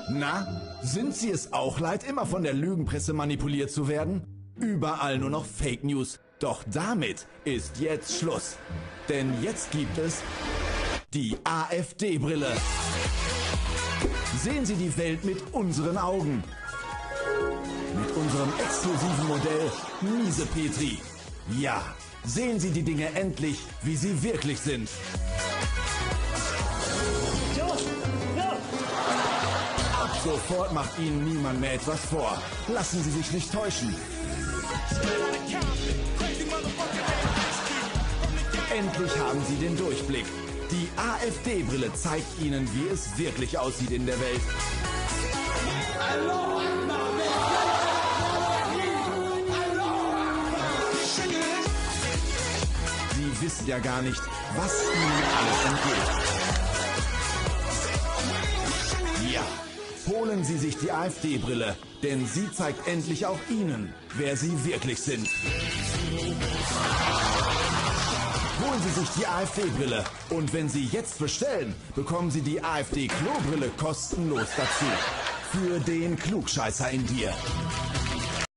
Na, sind Sie es auch leid, immer von der Lügenpresse manipuliert zu werden? Überall nur noch Fake News. Doch damit ist jetzt Schluss. Denn jetzt gibt es die AfD-Brille. Sehen Sie die Welt mit unseren Augen. Mit unserem exklusiven Modell Miese Petri. Ja, sehen Sie die Dinge endlich, wie sie wirklich sind. Ab sofort macht Ihnen niemand mehr etwas vor. Lassen Sie sich nicht täuschen. Endlich haben Sie den Durchblick. Die AfD-Brille zeigt Ihnen, wie es wirklich aussieht in der Welt. Sie wissen ja gar nicht, was Ihnen alles entgeht. Ja, holen Sie sich die AfD-Brille, denn sie zeigt endlich auch Ihnen, wer Sie wirklich sind. Holen Sie sich die AfD-Brille und wenn Sie jetzt bestellen, bekommen Sie die AfD-Klobrille kostenlos dazu. Für den Klugscheißer in dir.